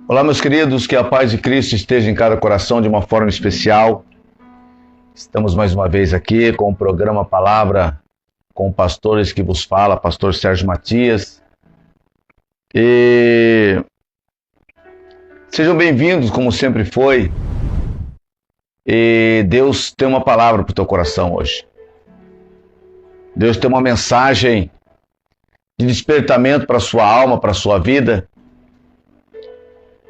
Olá, meus queridos, que a paz de Cristo esteja em cada coração de uma forma especial. Estamos mais uma vez aqui com o programa Palavra com pastores que vos fala, pastor Sérgio Matias. E sejam bem-vindos, como sempre foi. E Deus tem uma palavra para o teu coração hoje. Deus tem uma mensagem de despertamento para a sua alma, para a sua vida.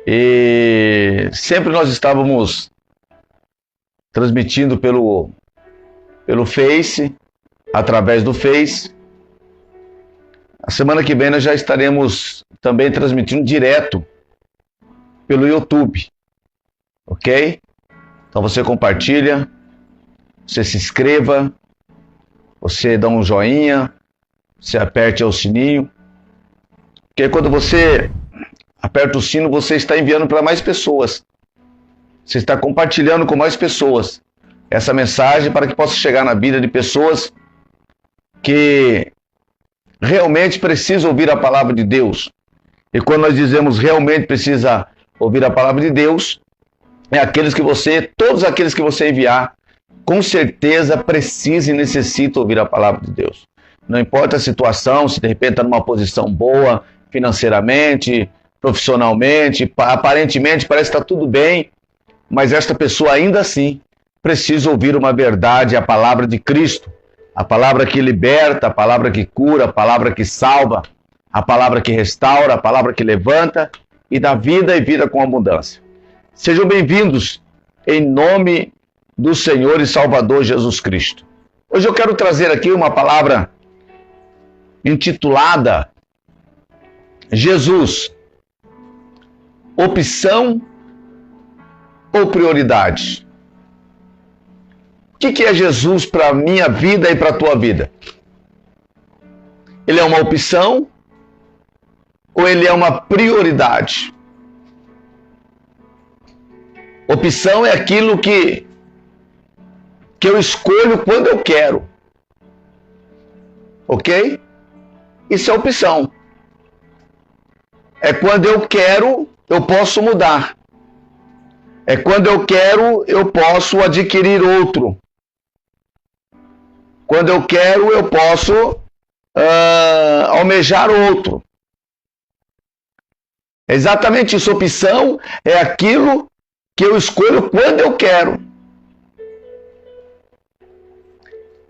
E sempre nós estávamos transmitindo pelo Face, através do Face. A semana que vem nós já estaremos também transmitindo direto pelo YouTube, ok? Então você compartilha, você se inscreva, você dá um joinha, você aperte o sininho, porque quando você aperta o sino, você está enviando para mais pessoas. Você está compartilhando com mais pessoas essa mensagem para que possa chegar na vida de pessoas que realmente precisam ouvir a palavra de Deus. E quando nós dizemos realmente precisa ouvir a palavra de Deus, é todos aqueles que você enviar, com certeza precisa e necessita ouvir a palavra de Deus. Não importa a situação, se de repente está numa posição boa, financeiramente, profissionalmente, aparentemente parece que está tudo bem, mas esta pessoa ainda assim precisa ouvir uma verdade, a palavra de Cristo, a palavra que liberta, a palavra que cura, a palavra que salva, a palavra que restaura, a palavra que levanta e dá vida e vida com abundância. Sejam bem-vindos em nome do Senhor e Salvador Jesus Cristo. Hoje eu quero trazer aqui uma palavra intitulada Jesus, opção ou prioridade? O que é Jesus para a minha vida e para a tua vida? Ele é uma opção ou ele é uma prioridade? Opção é aquilo que eu escolho quando eu quero. Ok? Isso é opção. É quando eu quero, eu posso mudar. É quando eu quero, eu posso adquirir outro. Quando eu quero, eu posso almejar outro. É exatamente isso. Opção é aquilo que eu escolho quando eu quero.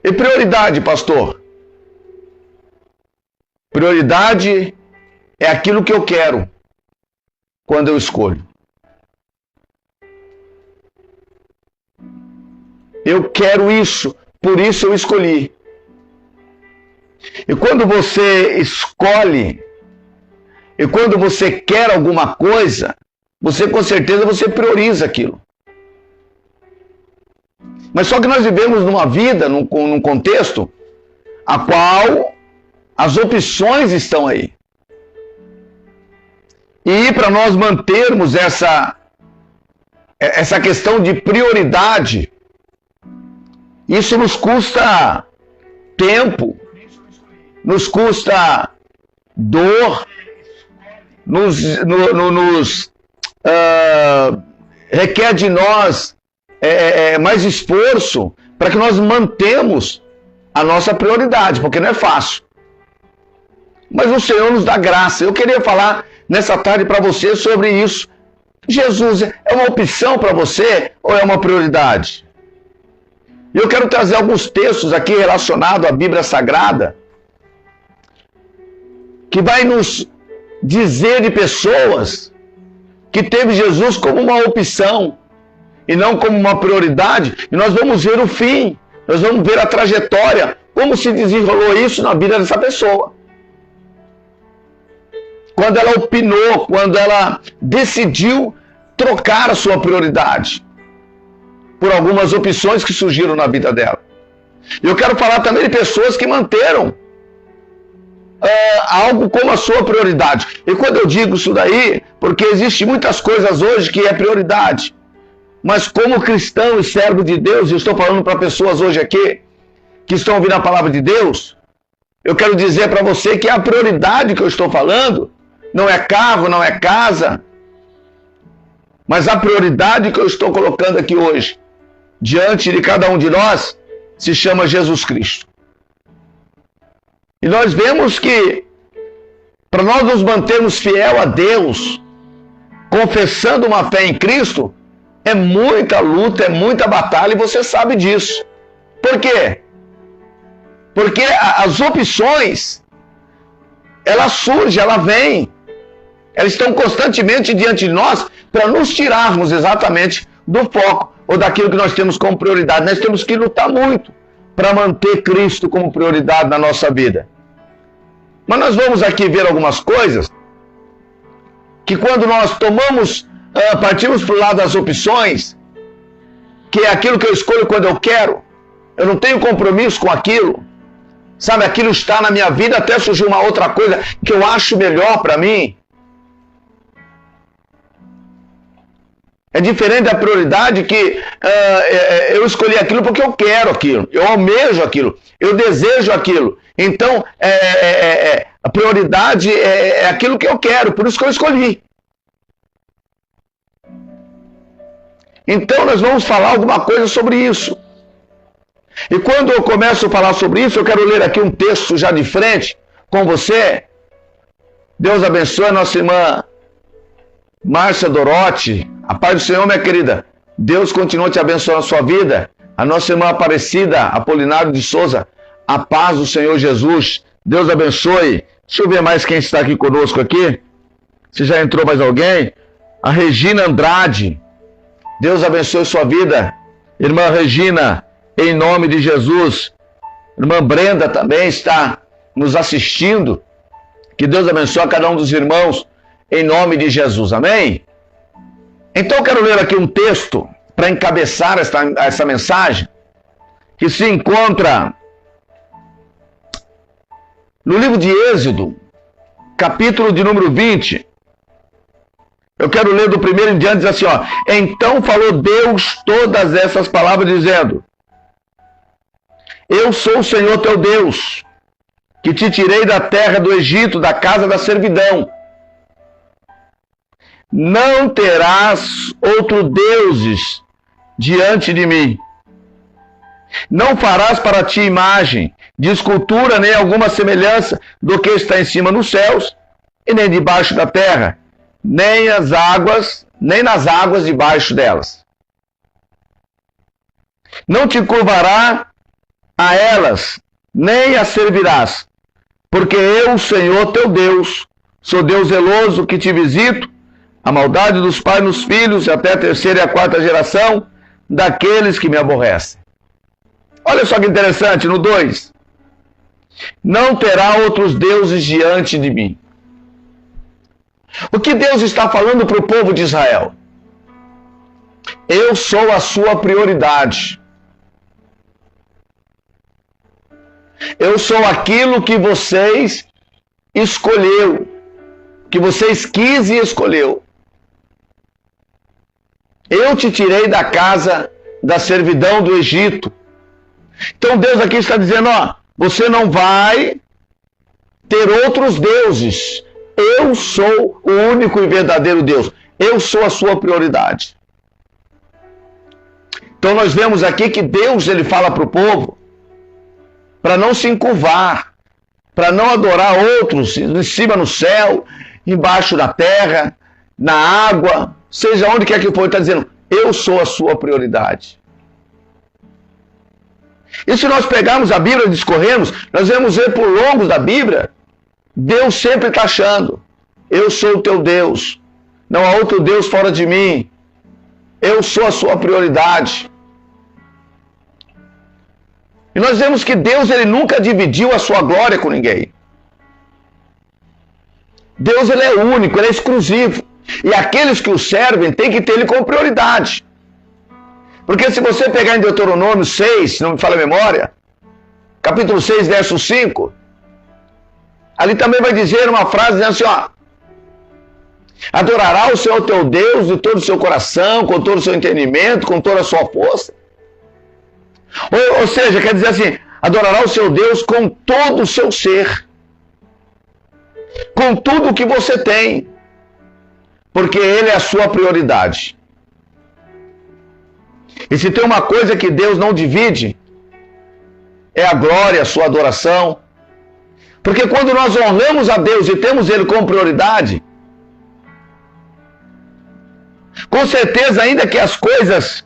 E prioridade, pastor? Prioridade é aquilo que eu quero quando eu escolho. Eu quero isso, por isso eu escolhi. E quando você escolhe, e quando você quer alguma coisa, você com certeza você prioriza aquilo. Mas só que nós vivemos numa vida, num contexto, a qual as opções estão aí. E para nós mantermos essa questão de prioridade, isso nos custa tempo, nos custa dor, requer de nós mais esforço para que nós mantemos a nossa prioridade, porque não é fácil. Mas o Senhor nos dá graça. Eu queria falar nessa tarde para você sobre isso. Jesus é uma opção para você ou é uma prioridade? E eu quero trazer alguns textos aqui relacionados à Bíblia Sagrada que vai nos dizer de pessoas que teve Jesus como uma opção e não como uma prioridade. E nós vamos ver o fim, nós vamos ver a trajetória, como se desenrolou isso na vida dessa pessoa. Quando ela opinou, quando ela decidiu trocar a sua prioridade por algumas opções que surgiram na vida dela. Eu quero falar também de pessoas que manteram algo como a sua prioridade. E quando eu digo isso daí, porque existem muitas coisas hoje que é prioridade, mas como cristão e servo de Deus, eu estou falando para pessoas hoje aqui que estão ouvindo a palavra de Deus, eu quero dizer para você que a prioridade que eu estou falando não é carro, não é casa, Mas a prioridade que eu estou colocando aqui hoje, diante de cada um de nós, se chama Jesus Cristo. E nós vemos que, para nós nos mantermos fiel a Deus, confessando uma fé em Cristo, é muita luta, é muita batalha, e você sabe disso. Por quê? Porque as opções, elas surgem, elas vêm. Elas estão constantemente diante de nós para nos tirarmos exatamente do foco ou daquilo que nós temos como prioridade. Nós temos que lutar muito para manter Cristo como prioridade na nossa vida. Mas nós vamos aqui ver algumas coisas que quando nós partimos para o lado das opções, que é aquilo que eu escolho quando eu quero, eu não tenho compromisso com aquilo, sabe, aquilo está na minha vida até surgir uma outra coisa que eu acho melhor para mim. É diferente da prioridade que eu escolhi aquilo porque eu quero aquilo, eu almejo aquilo, eu desejo aquilo. Então, a prioridade é aquilo que eu quero, por isso que eu escolhi. Então, nós vamos falar alguma coisa sobre isso. E quando eu começo a falar sobre isso, eu quero ler aqui um texto já de frente com você. Deus abençoe a nossa irmã Márcia Dorotti. A paz do Senhor, minha querida. Deus continue te abençoando a sua vida. A nossa irmã Aparecida, Apolinário de Souza. A paz do Senhor Jesus. Deus abençoe. Deixa eu ver mais quem está aqui conosco aqui. Se já entrou mais alguém. A Regina Andrade. Deus abençoe sua vida. Irmã Regina, em nome de Jesus. Irmã Brenda também está nos assistindo. Que Deus abençoe a cada um dos irmãos. Em nome de Jesus. Amém? Então eu quero ler aqui um texto para encabeçar essa mensagem, que se encontra no livro de Êxodo, capítulo de número 20. Eu quero ler do primeiro em diante, diz assim, ó. Então falou Deus todas essas palavras, dizendo: Eu sou o Senhor teu Deus, que te tirei da terra do Egito, da casa da servidão. Não terás outros deuses diante de mim. Não farás para ti imagem de escultura, nem alguma semelhança do que está em cima nos céus, e nem debaixo da terra, nem nas águas debaixo delas. Não te curvará a elas, nem as servirás, porque eu, Senhor teu Deus, sou Deus zeloso que te visito a maldade dos pais nos filhos, e até a terceira e a quarta geração daqueles que me aborrecem. Olha só que interessante, no 2. Não terá outros deuses diante de mim. O que Deus está falando para o povo de Israel? Eu sou a sua prioridade. Eu sou aquilo que vocês escolheu, que vocês quis e escolheu. Eu te tirei da casa da servidão do Egito. Então Deus aqui está dizendo, ó, você não vai ter outros deuses. Eu sou o único e verdadeiro Deus. Eu sou a sua prioridade. Então nós vemos aqui que Deus, ele fala para o povo para não se encurvar, para não adorar outros em cima no céu, embaixo da terra, na água, seja onde quer que for. Ele está dizendo, eu sou a sua prioridade. E se nós pegarmos a Bíblia e discorrermos, nós vamos ver por longos da Bíblia, Deus sempre está achando, eu sou o teu Deus, não há outro Deus fora de mim, eu sou a sua prioridade. E nós vemos que Deus, ele nunca dividiu a sua glória com ninguém. Deus, ele é único, ele é exclusivo. E aqueles que o servem têm que ter ele como prioridade. Porque se você pegar em Deuteronômio 6, se não me falha a memória, capítulo 6, verso 5, ali também vai dizer uma frase dizendo assim, ó, adorará o Senhor teu Deus de todo o seu coração, com todo o seu entendimento, com toda a sua força. Ou seja, quer dizer assim, adorará o seu Deus com todo o seu ser, com tudo o que você tem, porque Ele é a sua prioridade. E se tem uma coisa que Deus não divide, é a glória, a sua adoração. Porque quando nós honramos a Deus e temos Ele como prioridade, com certeza, ainda que as coisas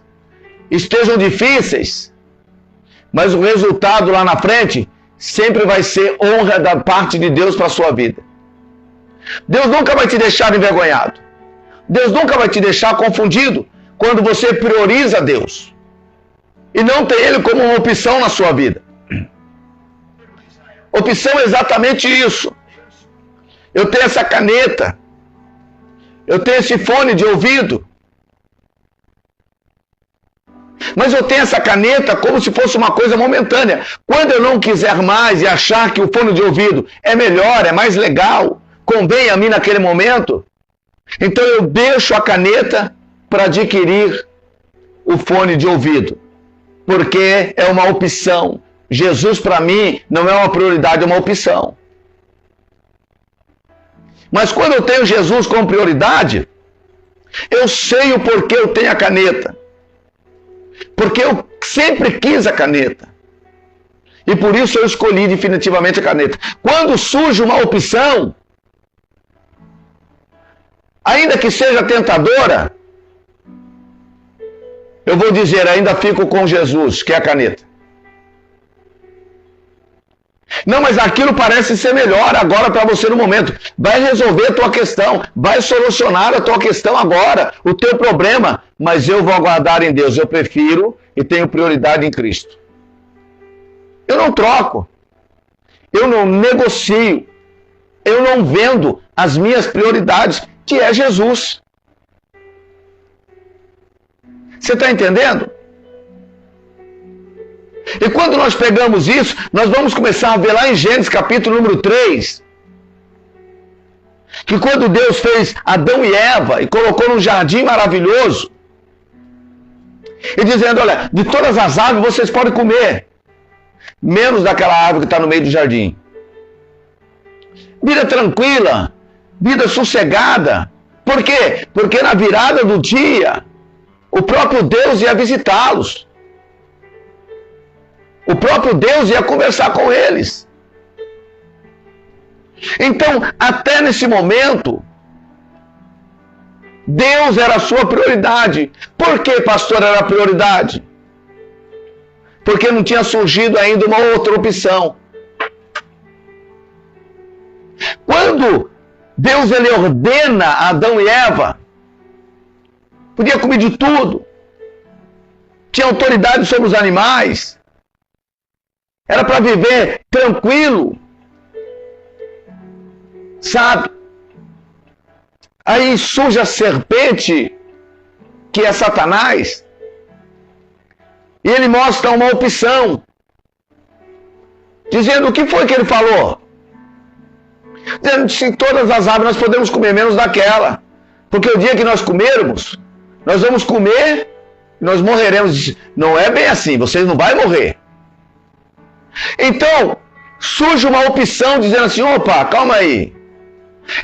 estejam difíceis, mas o resultado lá na frente sempre vai ser honra da parte de Deus para a sua vida. Deus nunca vai te deixar envergonhado. Deus nunca vai te deixar confundido quando você prioriza Deus e não tem Ele como uma opção na sua vida. Opção é exatamente isso. Eu tenho essa caneta, eu tenho esse fone de ouvido, mas eu tenho essa caneta como se fosse uma coisa momentânea. Quando eu não quiser mais e achar que o fone de ouvido é melhor, é mais legal, convém a mim naquele momento, então eu deixo a caneta para adquirir o fone de ouvido, porque é uma opção. Jesus para mim não é uma prioridade, é uma opção. Mas quando eu tenho Jesus como prioridade, eu sei o porquê eu tenho a caneta. Porque eu sempre quis a caneta. E por isso eu escolhi definitivamente a caneta. Quando surge uma opção, ainda que seja tentadora, eu vou dizer, ainda fico com Jesus, que é a caneta. Não, mas aquilo parece ser melhor agora para você no momento. Vai resolver a tua questão, vai solucionar a tua questão agora, o teu problema, mas eu vou aguardar em Deus. Eu prefiro e tenho prioridade em Cristo. Eu não troco, eu não negocio, eu não vendo as minhas prioridades, que é Jesus. Você está entendendo? E quando nós pegamos isso, nós vamos começar a ver lá em Gênesis capítulo número 3, que quando Deus fez Adão e Eva e colocou num jardim maravilhoso, e dizendo, olha, de todas as árvores vocês podem comer, menos daquela árvore que está no meio do jardim. Vida tranquila, vida sossegada. Por quê? Porque na virada do dia, o próprio Deus ia visitá-los. O próprio Deus ia conversar com eles. Então, até nesse momento, Deus era a sua prioridade. Por que, pastor, era a prioridade? Porque não tinha surgido ainda uma outra opção. Quando Deus ele ordena a Adão e Eva, podia comer de tudo, tinha autoridade sobre os animais, era para viver tranquilo, sabe? Aí surge a serpente, que é Satanás, e ele mostra uma opção, dizendo o que foi que ele falou? Dizendo que em todas as árvores nós podemos comer, menos daquela, porque o dia que nós comermos, nós vamos comer, nós morreremos. Não é bem assim, vocês não vão morrer. Então, surge uma opção dizendo assim, opa, calma aí,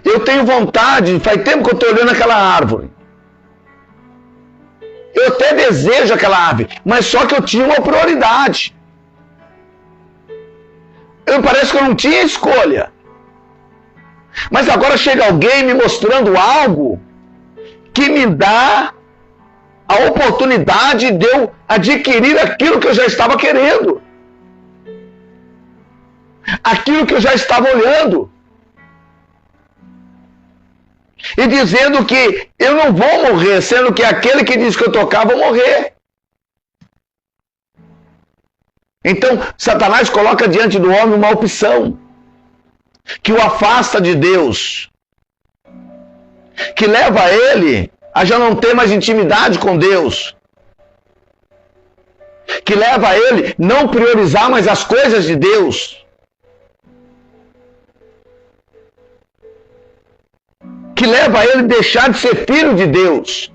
eu tenho vontade, faz tempo que eu estou olhando aquela árvore, eu até desejo aquela árvore, mas só que eu tinha uma prioridade, parece que eu não tinha escolha, mas agora chega alguém me mostrando algo que me dá a oportunidade de eu adquirir aquilo que eu já estava querendo, aquilo que eu já estava olhando, e dizendo que eu não vou morrer, sendo que aquele que diz que eu tocar, vou morrer. Então, Satanás coloca diante do homem uma opção que o afasta de Deus, que leva ele a já não ter mais intimidade com Deus, que leva a ele não priorizar mais as coisas de Deus, que leva a ele deixar de ser filho de Deus,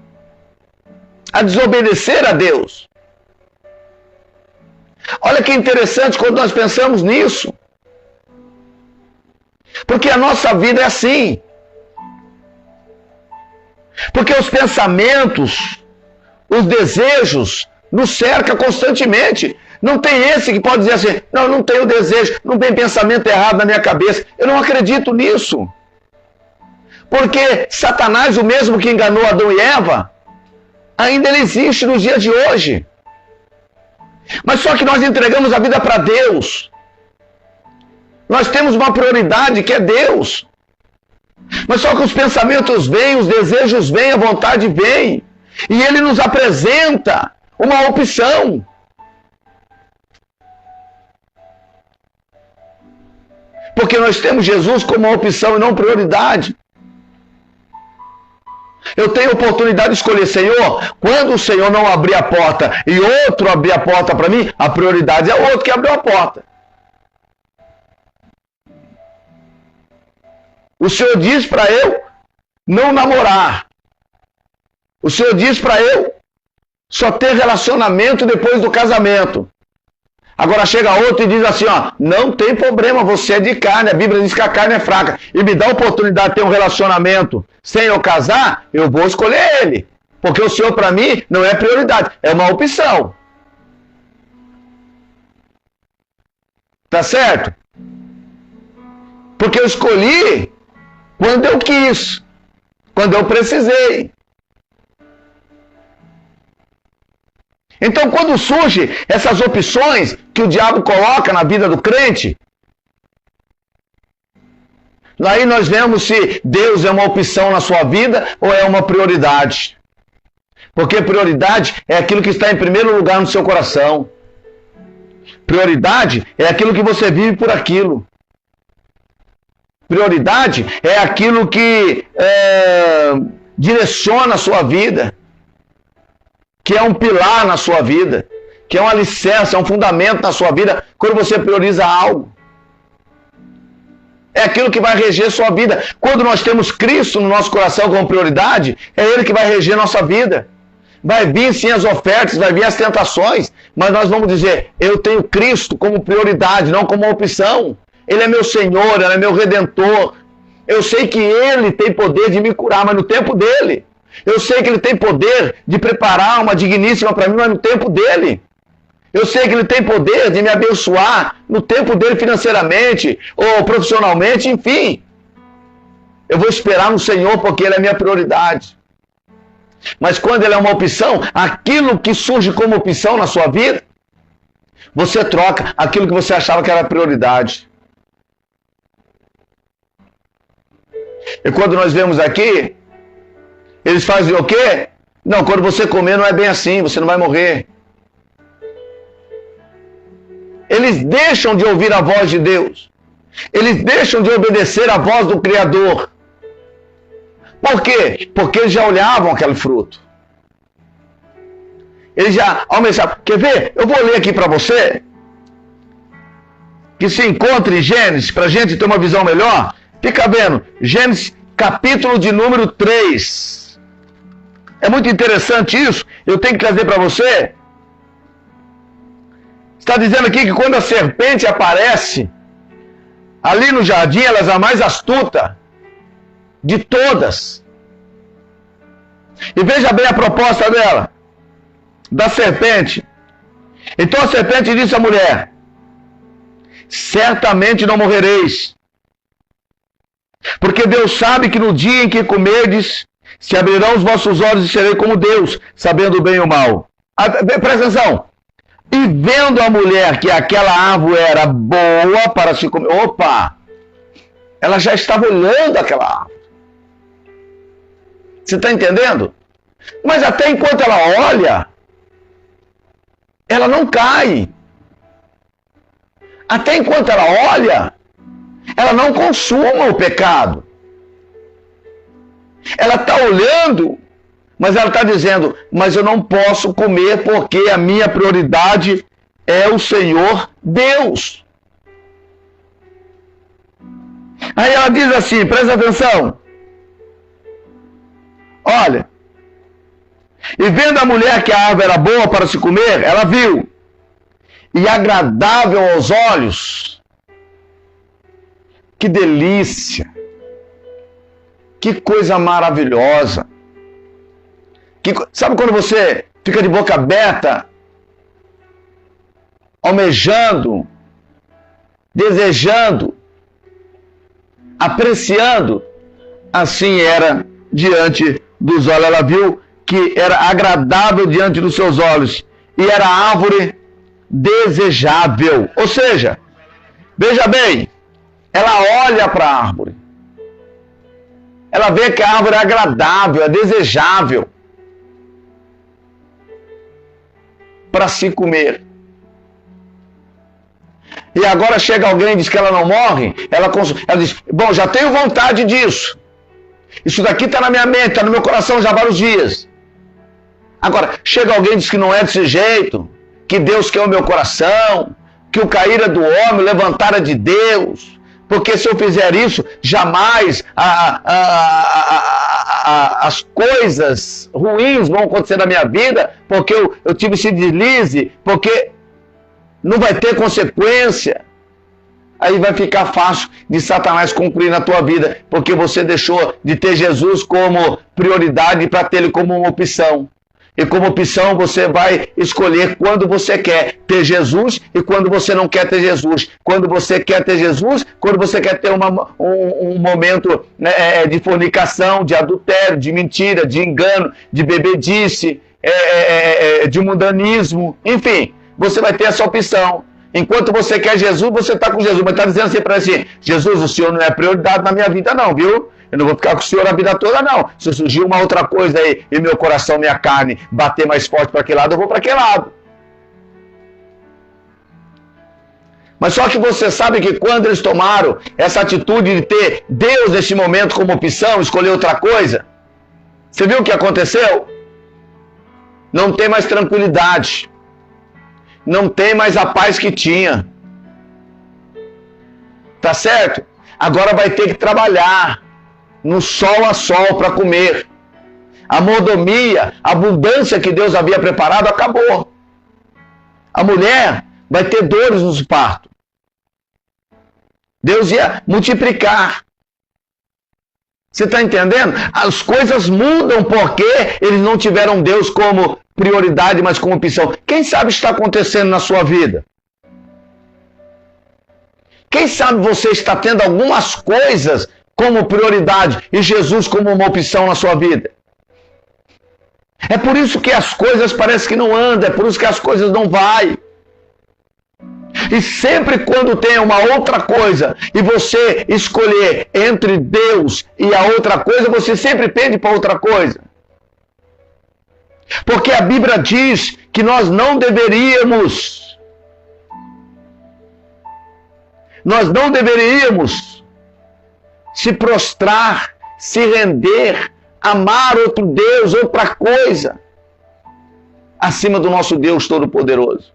a desobedecer a Deus. Olha que interessante quando nós pensamos nisso, porque a nossa vida é assim. Porque os pensamentos, os desejos, nos cercam constantemente. Não tem esse que pode dizer assim, não, eu não tenho desejo, não tem pensamento errado na minha cabeça. Eu não acredito nisso. Porque Satanás, o mesmo que enganou Adão e Eva, ainda ele existe nos dias de hoje. Mas só que nós entregamos a vida para Deus. Nós temos uma prioridade que é Deus. Mas só que os pensamentos vêm, os desejos vêm, a vontade vem. E Ele nos apresenta uma opção. Porque nós temos Jesus como uma opção e não prioridade. Eu tenho a oportunidade de escolher, Senhor, quando o Senhor não abrir a porta e outro abrir a porta para mim, a prioridade é o outro que abriu a porta. O Senhor diz para eu não namorar. O Senhor diz para eu só ter relacionamento depois do casamento. Agora chega outro e diz assim, ó, não tem problema, você é de carne, a Bíblia diz que a carne é fraca, e me dá a oportunidade de ter um relacionamento sem eu casar, eu vou escolher ele. Porque o Senhor para mim não é prioridade, é uma opção. Tá certo? Porque eu escolhi quando eu quis, quando eu precisei. Então, quando surgem essas opções que o diabo coloca na vida do crente, aí nós vemos se Deus é uma opção na sua vida ou é uma prioridade. Porque prioridade é aquilo que está em primeiro lugar no seu coração. Prioridade é aquilo que você vive por aquilo. Prioridade é aquilo que direciona a sua vida. Que é um pilar na sua vida, que é um alicerce, é um fundamento na sua vida, quando você prioriza algo. É aquilo que vai reger sua vida. Quando nós temos Cristo no nosso coração como prioridade, é Ele que vai reger nossa vida. Vai vir sim as ofertas, vai vir as tentações, mas nós vamos dizer, eu tenho Cristo como prioridade, não como opção. Ele é meu Senhor, Ele é meu Redentor. Eu sei que Ele tem poder de me curar, mas no tempo dEle. Eu sei que Ele tem poder de preparar uma digníssima para mim, mas no tempo dEle. Eu sei que Ele tem poder de me abençoar no tempo dEle financeiramente ou profissionalmente, enfim. Eu vou esperar no Senhor porque Ele é minha prioridade. Mas quando Ele é uma opção, aquilo que surge como opção na sua vida, você troca aquilo que você achava que era prioridade. E quando nós vemos aqui, eles fazem o quê? Não, quando você comer não é bem assim, você não vai morrer. Eles deixam de ouvir a voz de Deus. Eles deixam de obedecer a voz do Criador. Por quê? Porque eles já olhavam aquele fruto. Eles já almejavam. Quer ver? Eu vou ler aqui para você, que se encontra em Gênesis, para a gente ter uma visão melhor. Fica vendo, Gênesis capítulo de número 3. É muito interessante isso, eu tenho que trazer para você. Está dizendo aqui que quando a serpente aparece, ali no jardim, ela é a mais astuta de todas. E veja bem a proposta dela, da serpente. Então a serpente disse à mulher, certamente não morrereis, porque Deus sabe que no dia em que comerdes, se abrirão os vossos olhos e serei como Deus, sabendo o bem e o mal. Presta atenção. E vendo a mulher que aquela árvore era boa para se comer. Opa! Ela já estava olhando aquela árvore. Você está entendendo? Mas até enquanto ela olha, ela não cai. Até enquanto ela olha, ela não consuma o pecado. Ela está olhando, mas ela está dizendo, mas eu não posso comer porque a minha prioridade é o Senhor Deus. Aí ela diz assim, presta atenção. Olha, e vendo a mulher que a árvore era boa para se comer, ela viu, e agradável aos olhos. Que delícia! Que coisa maravilhosa! Sabe quando você fica de boca aberta, almejando, desejando, apreciando? Assim era diante dos olhos. Ela viu que era agradável diante dos seus olhos e era árvore desejável. Ou seja, veja bem, ela olha para a árvore. Ela vê que a árvore é agradável, é desejável para se comer. E agora chega alguém e diz que ela não morre, ela diz, bom, já tenho vontade disso. Isso daqui está na minha mente, está no meu coração já há vários dias. Agora, chega alguém e diz que não é desse jeito, que Deus quer o meu coração, que o cair é do homem, o levantar é de Deus, porque se eu fizer isso, jamais as coisas ruins vão acontecer na minha vida, porque eu tive esse deslize, porque não vai ter consequência. Aí vai ficar fácil de Satanás concluir na tua vida, porque você deixou de ter Jesus como prioridade para ter ele como uma opção. E como opção você vai escolher quando você quer ter Jesus e quando você não quer ter Jesus. Quando você quer ter Jesus, quando você quer ter um momento, né, de fornicação, de adultério, de mentira, de engano, de bebedice, de mundanismo, enfim, você vai ter essa opção. Enquanto você quer Jesus, você está com Jesus, mas está dizendo assim para ele assim, Jesus, o Senhor não é prioridade na minha vida não, viu? Eu não vou ficar com o Senhor a vida toda não. Se surgir uma outra coisa aí, e meu coração, minha carne, bater mais forte para aquele lado, eu vou para aquele lado. Mas só que você sabe que quando eles tomaram essa atitude de ter Deus nesse momento como opção, escolher outra coisa, você viu o que aconteceu? Não tem mais tranquilidade. Não tem mais a paz que tinha. Tá certo? Agora vai ter que trabalhar no sol a sol para comer. A mordomia, a abundância que Deus havia preparado acabou. A mulher vai ter dores no parto. Deus ia multiplicar. Você está entendendo? As coisas mudam porque eles não tiveram Deus como prioridade, mas como opção. Quem sabe está acontecendo na sua vida? Quem sabe você está tendo algumas coisas como prioridade e Jesus como uma opção na sua vida? É por isso que as coisas parecem que não andam, é por isso que as coisas não vão. E sempre quando tem uma outra coisa e você escolher entre Deus e a outra coisa, você sempre pende para outra coisa. Porque a Bíblia diz que nós não deveríamos se prostrar, se render, amar outro Deus, outra coisa, acima do nosso Deus Todo-Poderoso.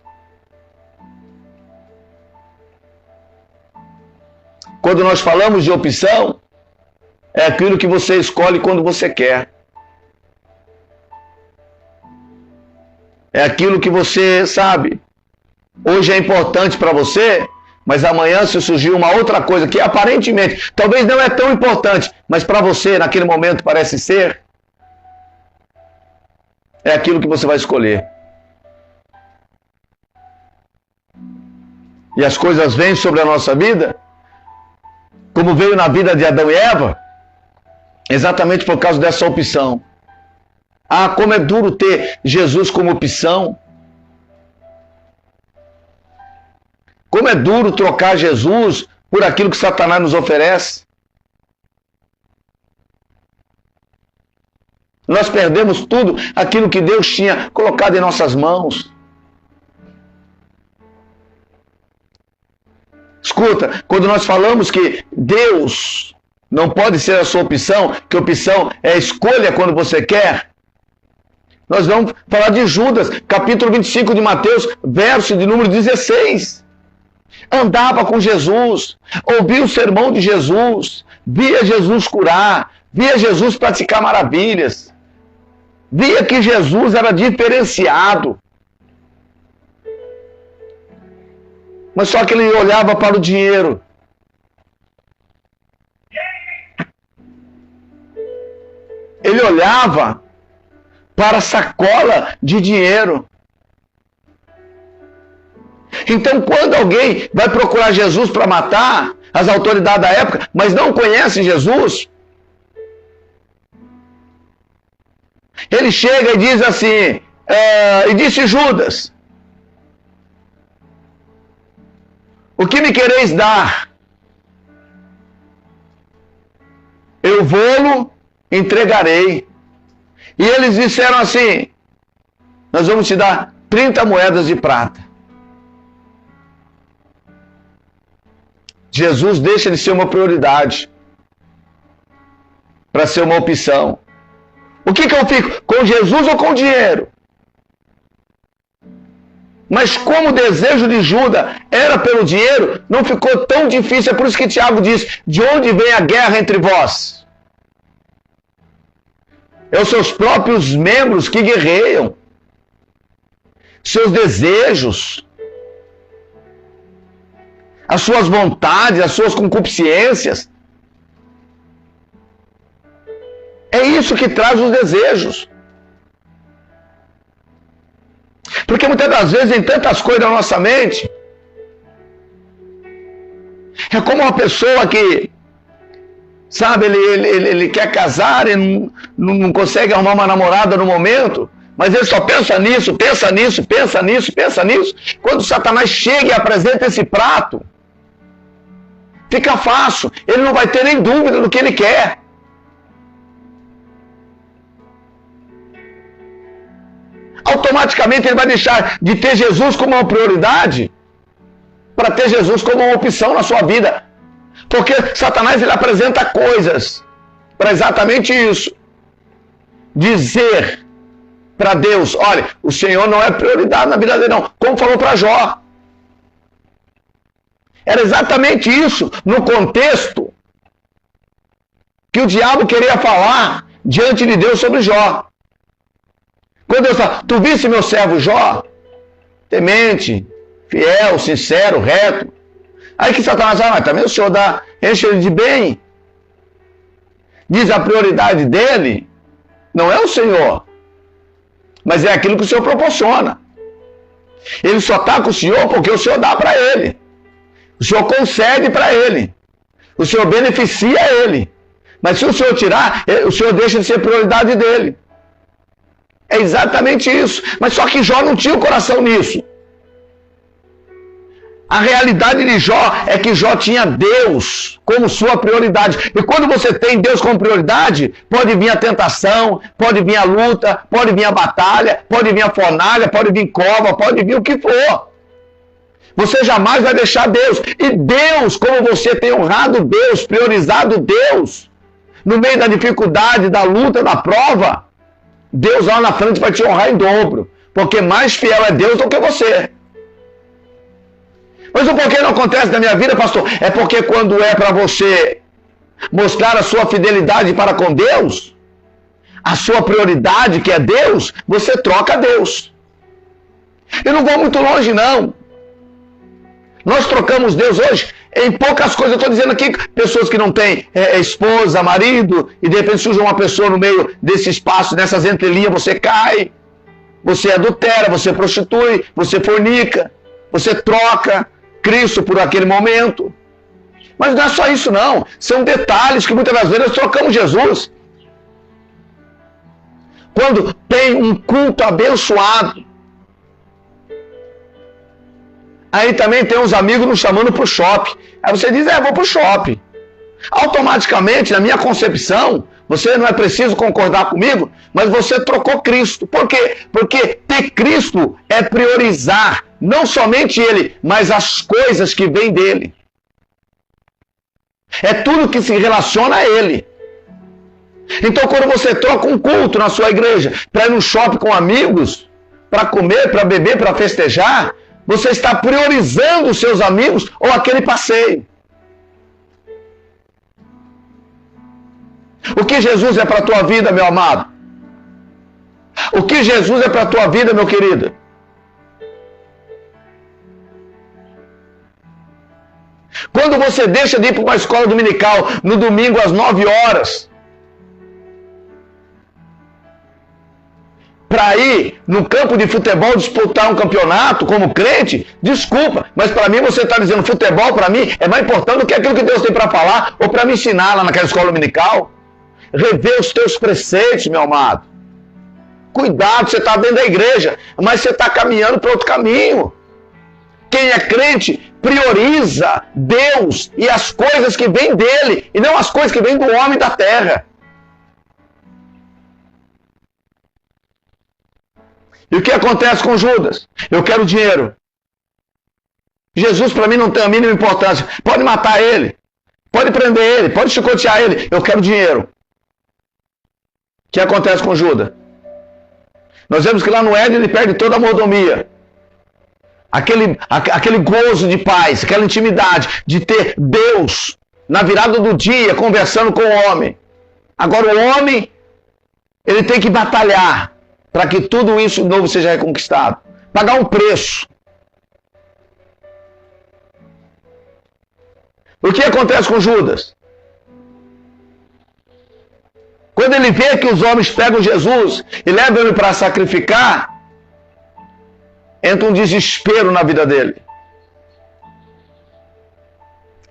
Quando nós falamos de opção, é aquilo que você escolhe quando você quer. É aquilo que você sabe. Hoje é importante para você, mas amanhã se surgir uma outra coisa que aparentemente, talvez não é tão importante, mas para você naquele momento parece ser, é aquilo que você vai escolher. E as coisas vêm sobre a nossa vida, como veio na vida de Adão e Eva, exatamente por causa dessa opção. Ah, como é duro ter Jesus como opção. Como é duro trocar Jesus por aquilo que Satanás nos oferece. Nós perdemos tudo aquilo que Deus tinha colocado em nossas mãos. Escuta, quando nós falamos que Deus não pode ser a sua opção, que opção é a escolha quando você quer, nós vamos falar de Judas, capítulo 25 de Mateus, verso de número 16. Andava com Jesus, ouvia o sermão de Jesus, via Jesus curar, via Jesus praticar maravilhas, via que Jesus era diferenciado. Mas só que ele olhava para o dinheiro. Ele olhava para sacola de dinheiro. Então, quando alguém vai procurar Jesus para matar, as autoridades da época, mas não conhece Jesus, ele chega e diz assim, e disse Judas, o que me quereis dar? Eu vou-lo entregarei. E eles disseram assim, nós vamos te dar 30 moedas de prata. Jesus deixa de ser uma prioridade para ser uma opção. O que eu fico? Com Jesus ou com dinheiro? Mas como o desejo de Judas era pelo dinheiro, não ficou tão difícil. É por isso que Tiago diz, de onde vem a guerra entre vós? É os seus próprios membros que guerreiam. Seus desejos. As suas vontades, as suas concupiscências. É isso que traz os desejos. Porque muitas das vezes tem tantas coisas na nossa mente. É como uma pessoa que, sabe, ele quer casar e não consegue arrumar uma namorada no momento, mas ele só pensa nisso, pensa nisso, pensa nisso, pensa nisso. Quando Satanás chega e apresenta esse prato, fica fácil, ele não vai ter nem dúvida do que ele quer. Automaticamente ele vai deixar de ter Jesus como uma prioridade para ter Jesus como uma opção na sua vida. Porque Satanás ele apresenta coisas para exatamente isso. Dizer para Deus, olha, o Senhor não é prioridade na vida dele não. Como falou para Jó. Era exatamente isso, no contexto que o diabo queria falar diante de Deus sobre Jó. Quando Deus fala, tu viste meu servo Jó? Temente, fiel, sincero, reto. Aí que Satanás fala, mas também o Senhor enche ele de bem. Diz a prioridade dele, não é o Senhor, mas é aquilo que o Senhor proporciona. Ele só está com o Senhor porque o Senhor dá para ele. O Senhor concede para ele. O Senhor beneficia ele. Mas se o Senhor tirar, o Senhor deixa de ser prioridade dele. É exatamente isso. Mas só que Jó não tinha o coração nisso. A realidade de Jó é que Jó tinha Deus como sua prioridade. E quando você tem Deus como prioridade, pode vir a tentação, pode vir a luta, pode vir a batalha, pode vir a fornalha, pode vir cova, pode vir o que for. Você jamais vai deixar Deus. E Deus, como você tem honrado Deus, priorizado Deus, no meio da dificuldade, da luta, da prova, Deus lá na frente vai te honrar em dobro. Porque mais fiel é Deus do que você. Mas o porquê não acontece na minha vida, pastor? É porque quando é para você mostrar a sua fidelidade para com Deus, a sua prioridade, que é Deus, você troca Deus. Eu não vou muito longe, não. Nós trocamos Deus hoje em poucas coisas. Eu estou dizendo aqui, pessoas que não têm esposa, marido, e de repente surge uma pessoa no meio desse espaço, nessas entrelinhas, você cai, você adultera, você prostitui, você fornica, você troca Cristo por aquele momento. Mas não é só isso não, são detalhes que muitas das vezes nós trocamos Jesus. Quando tem um culto abençoado, aí também tem uns amigos nos chamando para o shopping. Aí você diz, vou para o shopping. Automaticamente, na minha concepção, você não é preciso concordar comigo, mas você trocou Cristo. Por quê? Porque ter Cristo é priorizar, não somente Ele, mas as coisas que vêm dEle. É tudo que se relaciona a Ele. Então, quando você troca um culto na sua igreja, para ir no shopping com amigos, para comer, para beber, para festejar, você está priorizando os seus amigos ou aquele passeio. O que Jesus é para a tua vida, meu amado? O que Jesus é para a tua vida, meu querido? Quando você deixa de ir para uma escola dominical no domingo às 9 horas, para ir no campo de futebol disputar um campeonato como crente, desculpa, mas para mim você está dizendo futebol para mim é mais importante do que aquilo que Deus tem para falar ou para me ensinar lá naquela escola dominical. Rever os teus preceitos, meu amado. Cuidado, você está dentro da igreja, mas você está caminhando para outro caminho. Quem é crente prioriza Deus e as coisas que vêm dele, e não as coisas que vêm do homem da terra. E o que acontece com Judas? Eu quero dinheiro. Jesus para mim não tem a mínima importância. Pode matar ele, pode prender ele, pode chicotear ele. Eu quero dinheiro. O que acontece com Judas? Nós vemos que lá no Éden ele perde toda a mordomia. Aquele gozo de paz, aquela intimidade de ter Deus na virada do dia conversando com o homem. Agora o homem, ele tem que batalhar para que tudo isso novo seja reconquistado. Pagar um preço. O que acontece com Judas? Quando ele vê que os homens pegam Jesus e levam ele para sacrificar, entra um desespero na vida dele.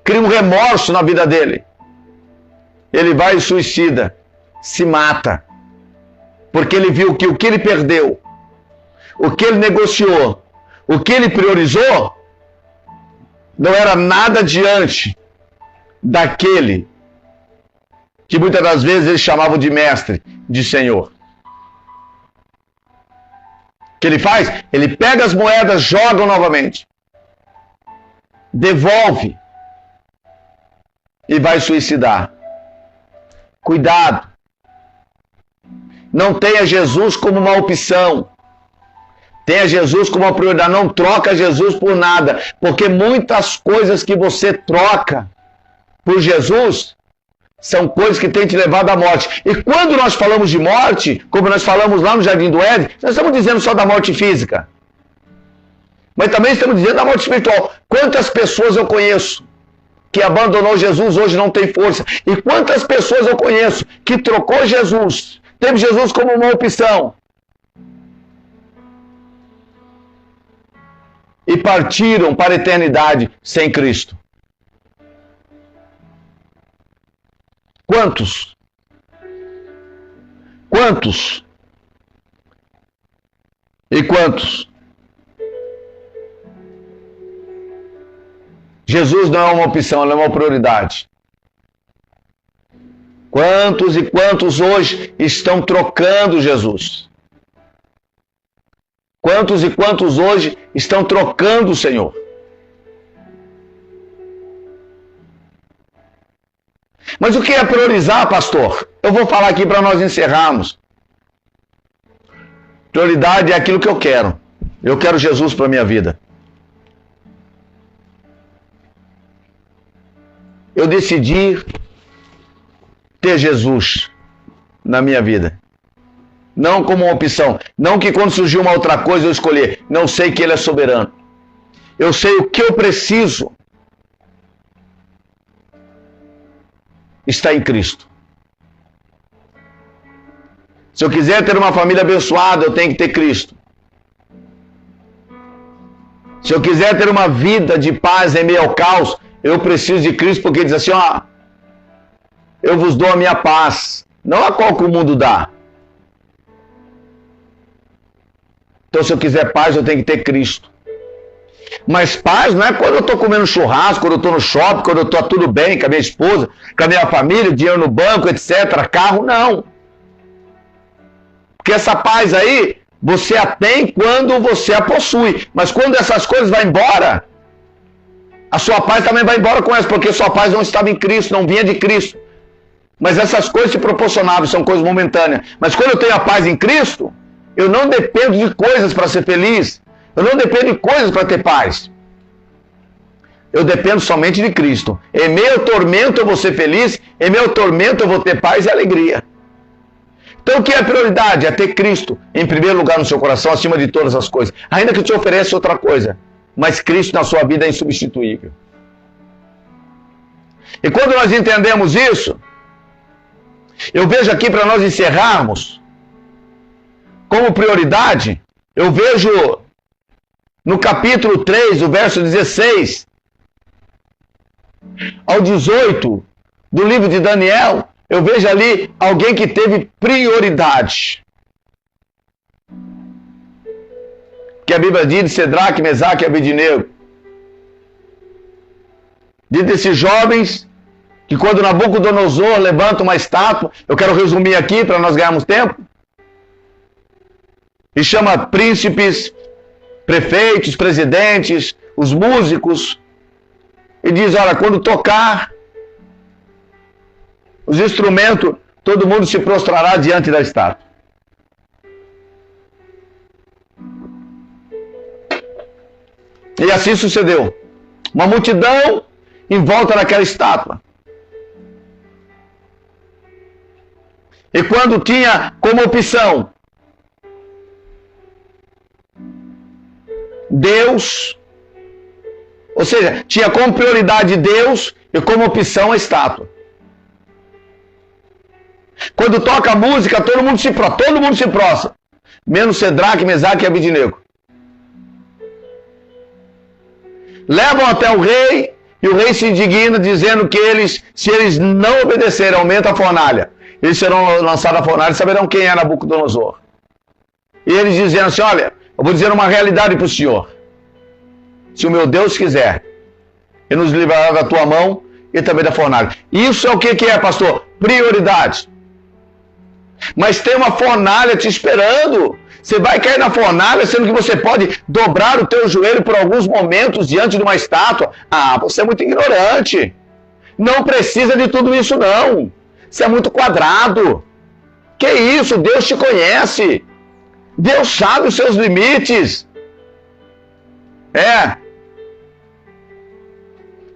Cria um remorso na vida dele. Ele vai e suicida, se mata. Porque ele viu que o que ele perdeu, o que ele negociou, o que ele priorizou, não era nada diante daquele que muitas das vezes eles chamavam de mestre, de senhor. O que ele faz? Ele pega as moedas, joga novamente, devolve e vai suicidar. Cuidado. Não tenha Jesus como uma opção. Tenha Jesus como uma prioridade. Não troca Jesus por nada, porque muitas coisas que você troca por Jesus são coisas que têm te levado à morte. E quando nós falamos de morte, como nós falamos lá no Jardim do Éden, nós estamos dizendo só da morte física. Mas também estamos dizendo da morte espiritual. Quantas pessoas eu conheço que abandonou Jesus, hoje não tem força? E quantas pessoas eu conheço que trocou Jesus, teve Jesus como uma opção, e partiram para a eternidade sem Cristo? Quantos? Quantos? E quantos? Jesus não é uma opção, ele é uma prioridade. Quantos e quantos hoje estão trocando Jesus? Quantos e quantos hoje estão trocando o Senhor? Mas o que é priorizar, pastor? Eu vou falar aqui para nós encerrarmos. Prioridade é aquilo que eu quero. Eu quero Jesus para a minha vida. Eu decidi ter Jesus na minha vida. Não como uma opção. Não que quando surgiu uma outra coisa eu escolher. Não sei que Ele é soberano. Eu sei o que eu preciso. Está em Cristo. Se eu quiser ter uma família abençoada, eu tenho que ter Cristo. Se eu quiser ter uma vida de paz em meio ao caos, eu preciso de Cristo, porque diz assim, ó, eu vos dou a minha paz, não a qual que o mundo dá. Então, se eu quiser paz, eu tenho que ter Cristo. Mas paz não é quando eu estou comendo churrasco, quando eu estou no shopping, quando eu estou tudo bem com a minha esposa, com a minha família, dinheiro no banco, etc., carro, não. Porque essa paz aí, você a tem quando você a possui. Mas quando essas coisas vão embora, a sua paz também vai embora com essa, porque sua paz não estava em Cristo, não vinha de Cristo. Mas essas coisas se proporcionavam, são coisas momentâneas. Mas quando eu tenho a paz em Cristo, eu não dependo de coisas para ser feliz. Eu não dependo de coisas para ter paz. Eu dependo somente de Cristo. Em meio ao tormento eu vou ser feliz, em meio ao tormento eu vou ter paz e alegria. Então o que é prioridade? É ter Cristo em primeiro lugar no seu coração, acima de todas as coisas. Ainda que te ofereça outra coisa, mas Cristo na sua vida é insubstituível. E quando nós entendemos isso, eu vejo aqui para nós encerrarmos, como prioridade, eu vejo no capítulo 3, o verso 16 ao 18 do livro de Daniel, eu vejo ali alguém que teve prioridade. Que a Bíblia diz de Sedraque, Mesaque e Abednego. Diz desses jovens que quando Nabucodonosor levanta uma estátua, eu quero resumir aqui para nós ganharmos tempo, e chama príncipes, prefeitos, presidentes, os músicos, e diz, olha, quando tocar os instrumentos, todo mundo se prostrará diante da estátua. E assim sucedeu. Uma multidão em volta daquela estátua. E quando tinha como opção Deus, ou seja, tinha como prioridade Deus e como opção a estátua. Quando toca a música, todo mundo se prostra, menos Sedraque, Mesaque e Abednego. Levam até o rei, e o rei se indigna, dizendo que se eles não obedecerem, aumenta a fornalha. Eles serão lançados à fornalha e saberão quem é Nabucodonosor. E eles dizendo assim, olha, eu vou dizer uma realidade para o senhor. Se o meu Deus quiser, ele nos livrará da tua mão e também da fornalha. Isso é o que é, pastor? Prioridade. Mas tem uma fornalha te esperando. Você vai cair na fornalha, sendo que você pode dobrar o teu joelho por alguns momentos diante de uma estátua. Ah, você é muito ignorante. Não precisa de tudo isso, não. Você é muito quadrado. Que isso? Deus te conhece. Deus sabe os seus limites. É.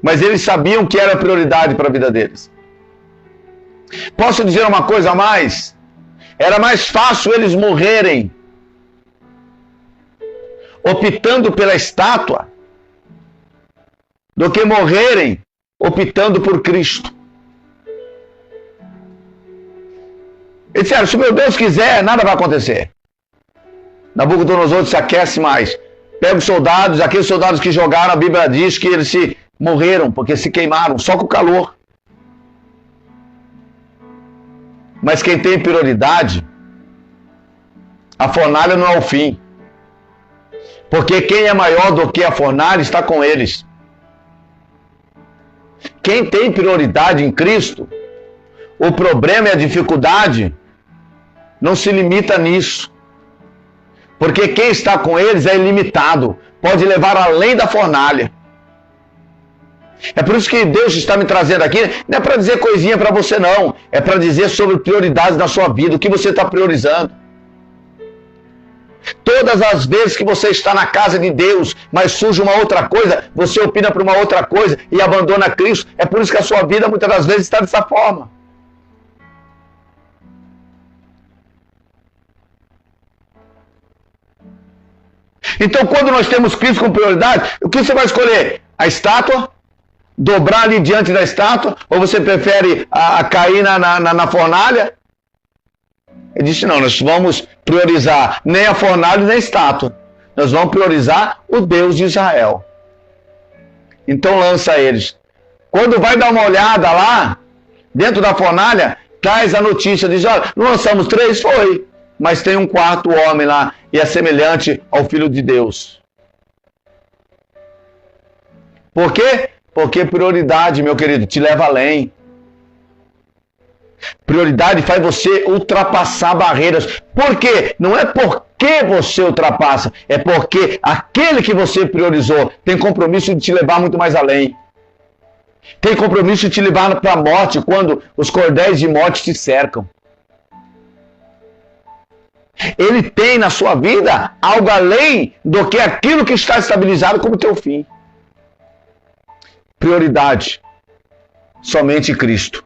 Mas eles sabiam que era prioridade para a vida deles. Posso dizer uma coisa a mais? Era mais fácil eles morrerem optando pela estátua do que morrerem optando por Cristo. Eles disseram, se meu Deus quiser, nada vai acontecer. Nabucodonosor se aquece mais. Pega os soldados, aqueles soldados que jogaram, a Bíblia diz que eles se morreram, porque se queimaram, só com o calor. Mas quem tem prioridade, a fornalha não é o fim. Porque quem é maior do que a fornalha está com eles. Quem tem prioridade em Cristo, o problema e a dificuldade não se limita nisso. Porque quem está com eles é ilimitado, pode levar além da fornalha. É por isso que Deus está me trazendo aqui, não é para dizer coisinha para você não, é para dizer sobre prioridades da sua vida, o que você está priorizando. Todas as vezes que você está na casa de Deus, mas surge uma outra coisa, você opina por uma outra coisa e abandona Cristo. É por isso que a sua vida muitas das vezes está dessa forma. Então, quando nós temos Cristo como prioridade, o que você vai escolher? A estátua? Dobrar ali diante da estátua? Ou você prefere cair na fornalha? Ele disse, não, nós vamos priorizar nem a fornalha nem a estátua. Nós vamos priorizar o Deus de Israel. Então lança eles. Quando vai dar uma olhada lá, dentro da fornalha, traz a notícia, diz, olha, não lançamos 3? Foi. Mas tem um quarto homem lá, e é semelhante ao Filho de Deus. Por quê? Porque prioridade, meu querido, te leva além. Prioridade faz você ultrapassar barreiras. Por quê? Não é porque você ultrapassa, é porque aquele que você priorizou tem compromisso de te levar muito mais além. Tem compromisso de te levar para a morte quando os cordéis de morte te cercam. Ele tem na sua vida algo além do que aquilo que está estabilizado como teu fim. Prioridade. Somente Cristo.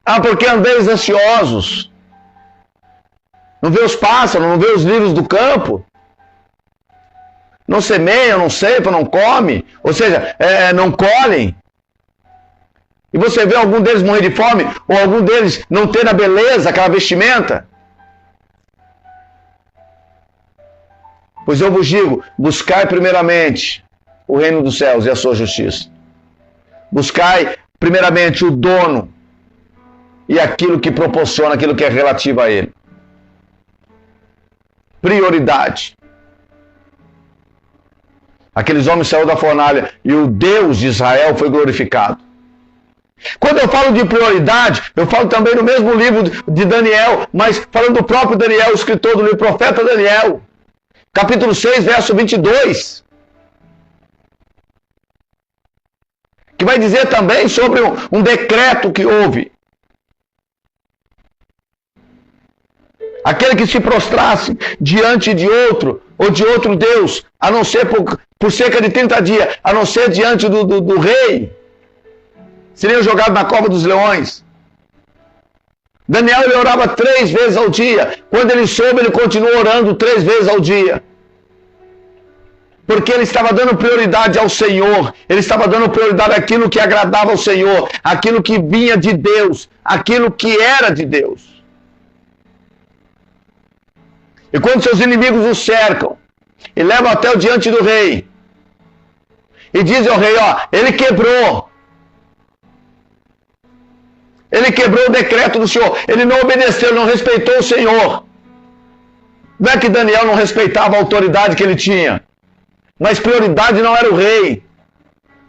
Ah, porque andeis ansiosos. Não vê os pássaros, não vê os lírios do campo. Não semeiam, não ceifam, não comem. Ou seja, não colhem. E você vê algum deles morrer de fome, ou algum deles não ter a beleza, aquela vestimenta? Pois eu vos digo, buscai primeiramente o reino dos céus e a sua justiça. Buscai primeiramente o dono e aquilo que proporciona, aquilo que é relativo a ele. Prioridade. Aqueles homens saíram da fornalha e o Deus de Israel foi glorificado. Quando eu falo de prioridade, eu falo também no mesmo livro de Daniel, mas falando do próprio Daniel, o escritor do livro, profeta Daniel. Capítulo 6, verso 22. Que vai dizer também sobre um decreto que houve. Aquele que se prostrasse diante de outro, ou de outro Deus, a não ser por cerca de 30 dias, a não ser diante do rei, seria jogado na cova dos leões. Daniel, ele orava 3 vezes ao dia. Quando ele soube, ele continuou orando 3 vezes ao dia. Porque ele estava dando prioridade ao Senhor. Ele estava dando prioridade àquilo que agradava ao Senhor. Aquilo que vinha de Deus. Aquilo que era de Deus. E quando seus inimigos o cercam, e levam até o diante do rei, e dizem ao rei, ó, ele quebrou o decreto do Senhor, ele não obedeceu, não respeitou o Senhor. Não é que Daniel não respeitava a autoridade que ele tinha, mas prioridade não era o rei,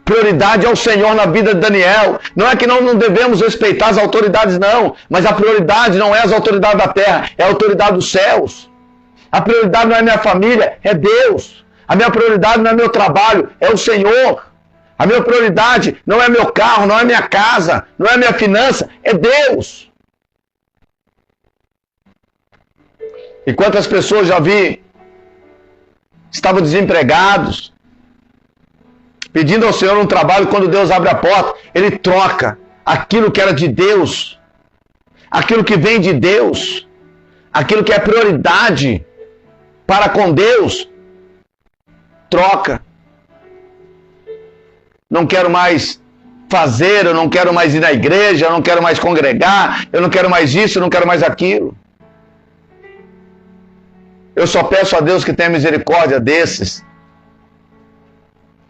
prioridade é o Senhor na vida de Daniel. Não é que não devemos respeitar as autoridades, não, mas a prioridade não é as autoridades da terra, é a autoridade dos céus. A prioridade não é minha família, é Deus. A minha prioridade não é meu trabalho, é o Senhor. A minha prioridade não é meu carro, não é minha casa, não é minha finança, é Deus. E quantas pessoas já vi, estavam desempregados, pedindo ao Senhor um trabalho, quando Deus abre a porta, Ele troca aquilo que era de Deus, aquilo que vem de Deus, aquilo que é prioridade para com Deus, troca. Não quero mais fazer, eu não quero mais ir na igreja, eu não quero mais congregar, eu não quero mais isso, eu não quero mais aquilo. Eu só peço a Deus que tenha misericórdia desses.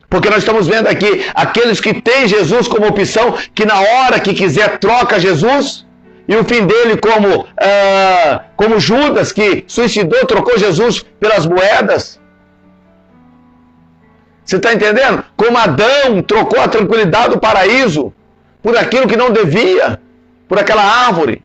Porque nós estamos vendo aqui, aqueles que têm Jesus como opção, que na hora que quiser troca Jesus, e o fim dele como Judas, que suicidou, trocou Jesus pelas moedas. Você está entendendo? Como Adão trocou a tranquilidade do paraíso por aquilo que não devia, por aquela árvore.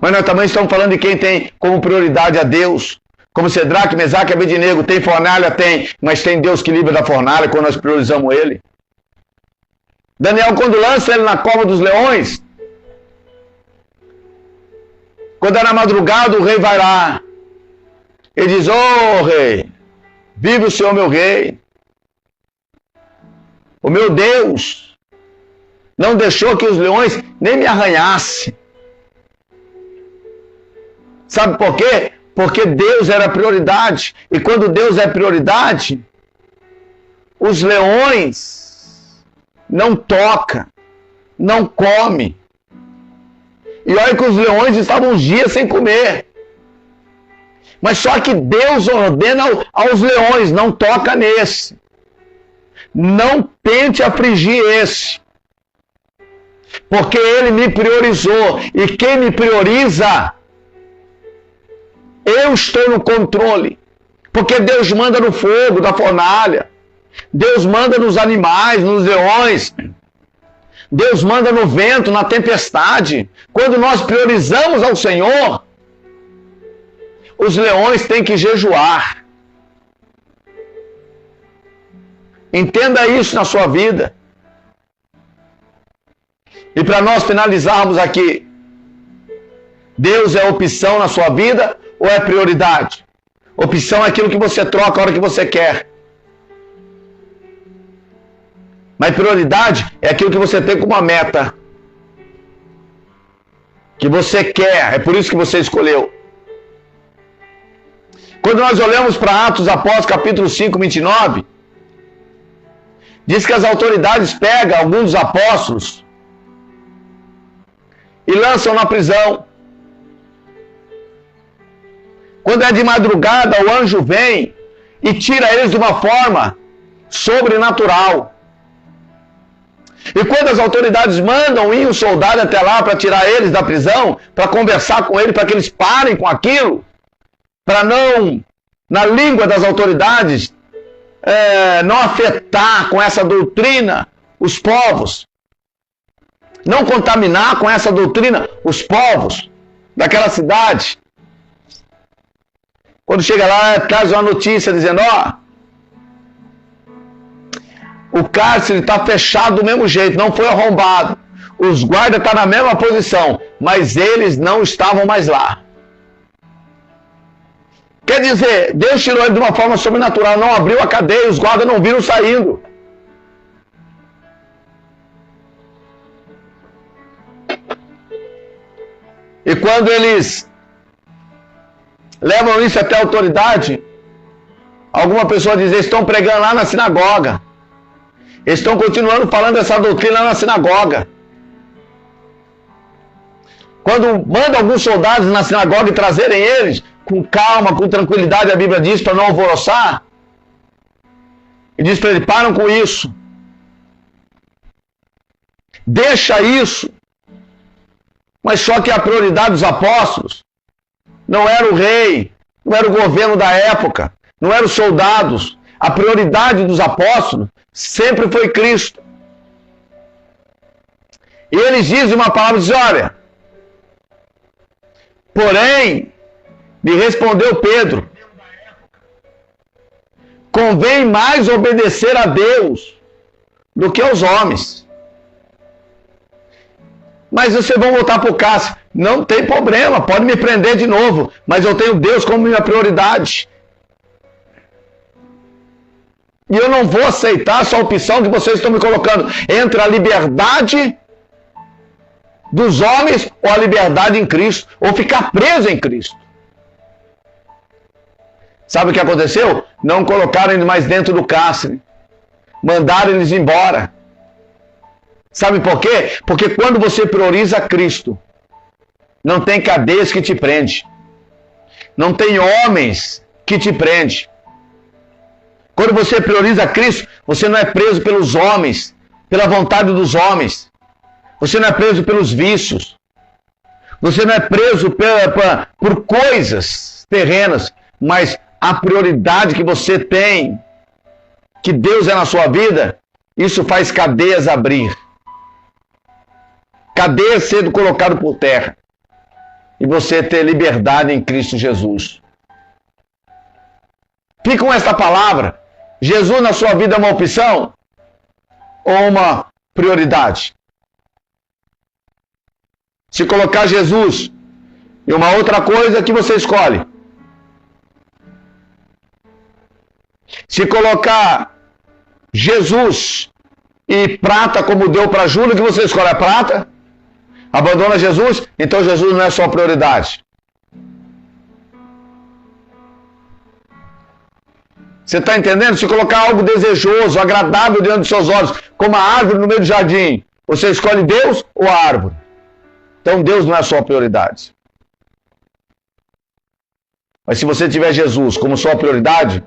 Mas nós também estamos falando de quem tem como prioridade a Deus. Como Cedraque, Mesaque e Abednego. Tem fornalha? Tem. Mas tem Deus que livra da fornalha quando nós priorizamos Ele. Daniel, quando lança ele na cova dos leões, quando é na madrugada, o rei vai lá. Ele diz, ô rei, vive o Senhor meu rei. O meu Deus não deixou que os leões nem me arranhassem. Sabe por quê? Porque Deus era prioridade. E quando Deus é prioridade, os leões não toca, não come. E olha que os leões estavam uns dias sem comer. Mas só que Deus ordena aos leões, não toca nesse. Não tente afligir esse. Porque ele me priorizou. E quem me prioriza, eu estou no controle. Porque Deus manda no fogo da fornalha. Deus manda nos animais, nos leões. Deus manda no vento, na tempestade. Quando nós priorizamos ao Senhor, os leões têm que jejuar. Entenda isso na sua vida. E para nós finalizarmos aqui, Deus é opção na sua vida ou é prioridade? Opção é aquilo que você troca a hora que você quer. Mas prioridade é aquilo que você tem como uma meta. Que você quer, é por isso que você escolheu. Quando nós olhamos para Atos Apóstolos, capítulo 5, 29, Diz que as autoridades pegam alguns dos apóstolos e lançam na prisão. Quando é de madrugada, o anjo vem e tira eles de uma forma sobrenatural. E quando as autoridades mandam ir um soldado até lá para tirar eles da prisão, para conversar com ele, para que eles parem com aquilo, para não, na língua das autoridades, não afetar com essa doutrina os povos, não contaminar com essa doutrina os povos daquela cidade. Quando chega lá, traz uma notícia dizendo, o cárcere está fechado do mesmo jeito, não foi arrombado. Os guardas estão na mesma posição, mas eles não estavam mais lá. Quer dizer, Deus tirou ele de uma forma sobrenatural, não abriu a cadeia, os guardas não viram saindo. E quando eles levam isso até a autoridade, alguma pessoa diz, eles estão pregando lá na sinagoga. Eles estão continuando falando essa doutrina na sinagoga. Quando manda alguns soldados na sinagoga e trazerem eles, com calma, com tranquilidade, a Bíblia diz, para não alvoroçar, e diz para ele, param com isso. Deixa isso. Mas só que a prioridade dos apóstolos não era o rei, não era o governo da época, não eram os soldados. A prioridade dos apóstolos sempre foi Cristo. E eles dizem uma palavra, dizem, olha, porém, me respondeu Pedro, convém mais obedecer a Deus do que aos homens. Mas vocês vão voltar para o cárcere. Não tem problema, pode me prender de novo, mas eu tenho Deus como minha prioridade. E eu não vou aceitar essa opção que vocês estão me colocando entre a liberdade dos homens ou a liberdade em Cristo, ou ficar preso em Cristo. Sabe o que aconteceu? Não colocaram eles mais dentro do cárcere. Mandaram eles embora. Sabe por quê? Porque quando você prioriza Cristo, não tem cadeias que te prende. Não tem homens que te prende. Quando você prioriza Cristo, você não é preso pelos homens, pela vontade dos homens. Você não é preso pelos vícios. Você não é preso por coisas terrenas, mas a prioridade que você tem, que Deus é na sua vida, isso faz cadeias abrir. Cadeias sendo colocado por terra. E você ter liberdade em Cristo Jesus. Fica com esta palavra. Jesus na sua vida é uma opção ou uma prioridade? Se colocar Jesus e uma outra coisa que você escolhe. Se colocar Jesus e prata como deu para Júlio, que você escolhe a prata, abandona Jesus, então Jesus não é sua prioridade. Você está entendendo? Se colocar algo desejoso, agradável diante dos seus olhos, como a árvore no meio do jardim, você escolhe Deus ou a árvore? Então Deus não é a sua prioridade. Mas se você tiver Jesus como sua prioridade,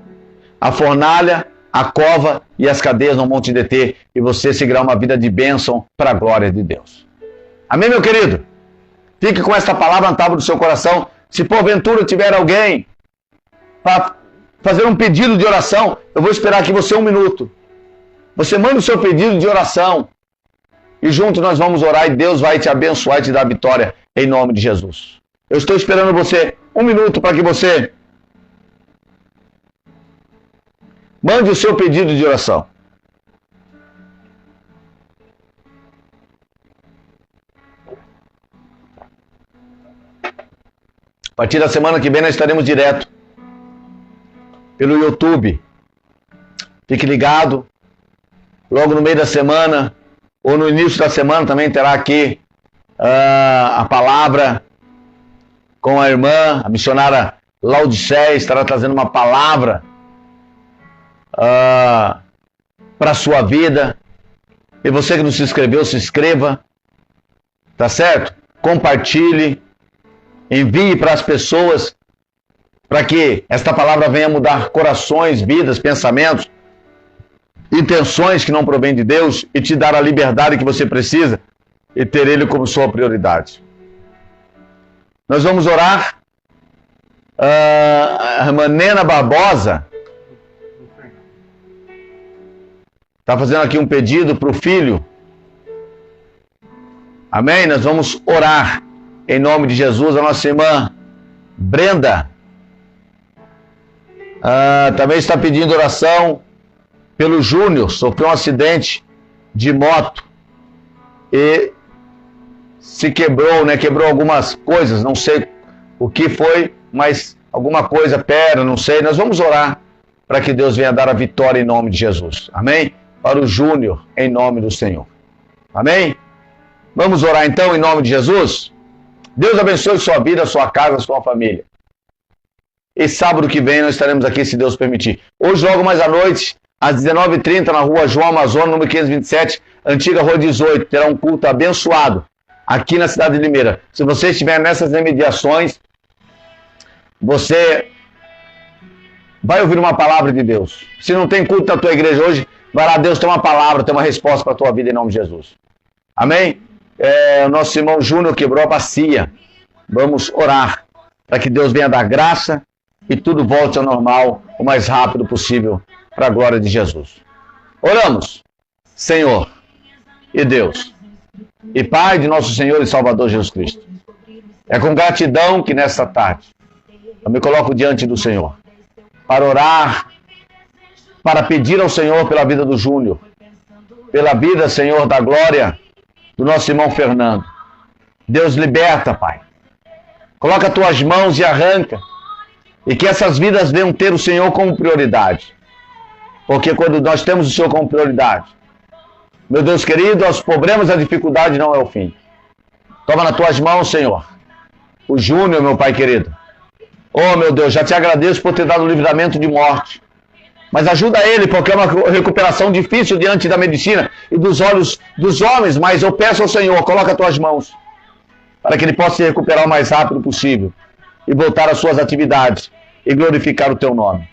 a fornalha, a cova e as cadeias não vão te deter e você seguirá uma vida de bênção para a glória de Deus. Amém, meu querido? Fique com esta palavra na tábua do seu coração. Se porventura tiver alguém para fazer um pedido de oração, eu vou esperar aqui você 1 minuto. Você manda o seu pedido de oração e juntos nós vamos orar e Deus vai te abençoar e te dar vitória em nome de Jesus. Eu estou esperando você 1 minuto para que você mande o seu pedido de oração. A partir da semana que vem nós estaremos direto pelo YouTube. Fique ligado. Logo no meio da semana ou no início da semana também terá aqui a palavra com a irmã, a missionária Laodiceia, estará trazendo uma palavra para a sua vida. E você que não se inscreveu, se inscreva. Tá certo? Compartilhe. Envie para as pessoas, para que esta palavra venha mudar corações, vidas, pensamentos, intenções que não provêm de Deus e te dar a liberdade que você precisa e ter Ele como sua prioridade. Nós vamos orar. A irmã Nena Barbosa está fazendo aqui um pedido para o filho. Amém? Nós vamos orar em nome de Jesus. A nossa irmã Brenda também está pedindo oração pelo Júnior. Sofreu um acidente de moto e se quebrou, né? Quebrou algumas coisas, não sei o que foi, mas alguma coisa, perna, não sei. Nós vamos orar para que Deus venha dar a vitória em nome de Jesus. Amém? Para o Júnior, em nome do Senhor. Amém? Vamos orar então em nome de Jesus? Deus abençoe sua vida, sua casa, sua família. E sábado que vem nós estaremos aqui, se Deus permitir. Hoje, logo mais à noite, às 19h30, na rua João Amazonas, número 527, antiga rua 18, terá um culto abençoado aqui na cidade de Limeira. Se você estiver nessas imediações, você vai ouvir uma palavra de Deus. Se não tem culto na tua igreja hoje, vai lá, Deus tem uma palavra, tem uma resposta para a tua vida em nome de Jesus. Amém? O nosso irmão Júnior quebrou a bacia. Vamos orar para que Deus venha dar graça e tudo volte ao normal o mais rápido possível para a glória de Jesus. Oramos. Senhor e Deus e Pai de nosso Senhor e Salvador Jesus Cristo, é com gratidão que nessa tarde eu me coloco diante do Senhor para orar, para pedir ao Senhor pela vida do Júnior, pela vida, Senhor, da glória do nosso irmão Fernando. Deus, liberta, Pai. Coloca as tuas mãos e arranca. E que essas vidas venham ter o Senhor como prioridade. Porque quando nós temos o Senhor como prioridade, meu Deus querido, os problemas, a dificuldade não é o fim. Toma nas tuas mãos, Senhor, o Júnior, meu Pai querido. Oh, meu Deus, já te agradeço por ter dado o livramento de morte. Mas ajuda ele, porque é uma recuperação difícil diante da medicina e dos olhos dos homens. Mas eu peço ao Senhor, coloca as tuas mãos, para que ele possa se recuperar o mais rápido possível e voltar às suas atividades e glorificar o teu nome.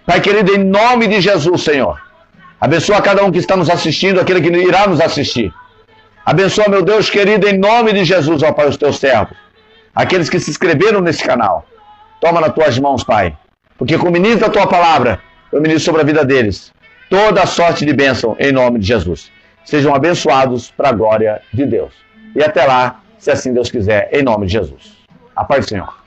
Pai querido, em nome de Jesus, Senhor, abençoa cada um que está nos assistindo, aquele que irá nos assistir. Abençoa, meu Deus querido, em nome de Jesus, ó Pai, os teus servos, aqueles que se inscreveram nesse canal. Toma nas tuas mãos, Pai, porque com o ministro da tua palavra, eu ministro sobre a vida deles toda a sorte de bênção em nome de Jesus. Sejam abençoados para a glória de Deus. E até lá, se assim Deus quiser, em nome de Jesus. A paz do Senhor.